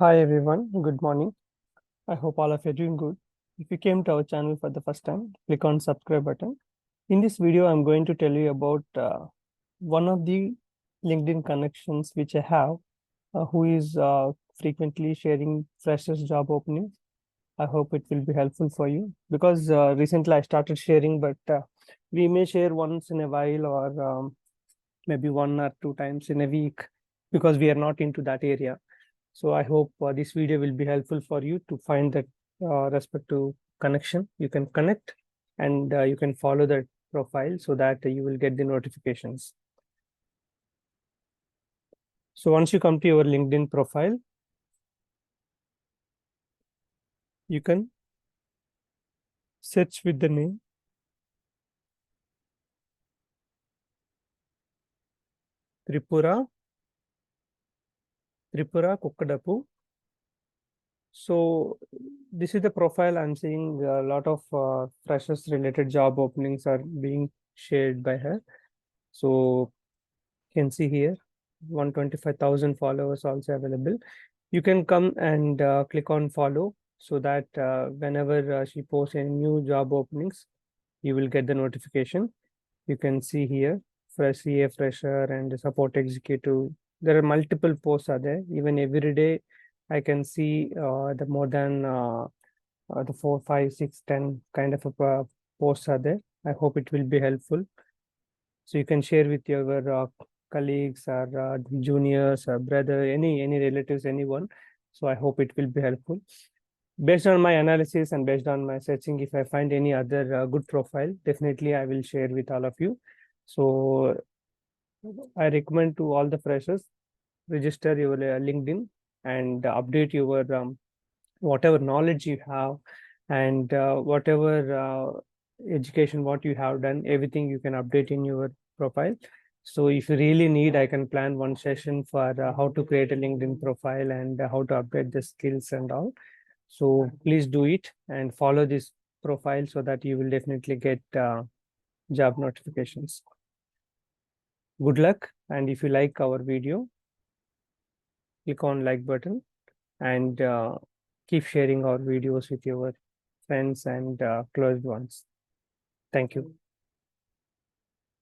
Hi everyone, good morning. I hope all of you are doing good. If you came to our channel for the first time, click on subscribe button. In this video, I'm going to tell you about one of the LinkedIn connections which I have, who is frequently sharing freshers job openings. I hope it will be helpful for you because recently I started sharing, but we may share once in a while or maybe 1 or 2 times in a week because we are not into that area. So I hope this video will be helpful for you to find that respective connection. You can connect and you can follow that profile so that you will get the notifications. So once you come to your LinkedIn profile, you can search with the name Tripura Kukkadapu. So this is the profile I'm seeing. A lot of freshers related job openings are being shared by her. So you can see here 125,000 followers also available. You can come and click on follow so that whenever she posts any new job openings, you will get the notification. You can see here fresh CA fresher and support executive. There are multiple posts are there. Even every day, I can see the more than the 4, 5, 6, 10 kind of posts are there. I hope it will be helpful. So you can share with your colleagues or juniors or brother, any relatives, anyone. So I hope it will be helpful. Based on my analysis and based on my searching, if I find any other good profile, definitely I will share with all of you. So I recommend to all the freshers, register your LinkedIn and update your whatever knowledge you have and whatever education what you have done, everything you can update in your profile. So if you really need, I can plan one session for how to create a LinkedIn profile and how to update the skills and all. So please do it and follow this profile so that you will definitely get job notifications. Good luck, and if you like our video, click on like button and keep sharing our videos with your friends and close ones. Thank you.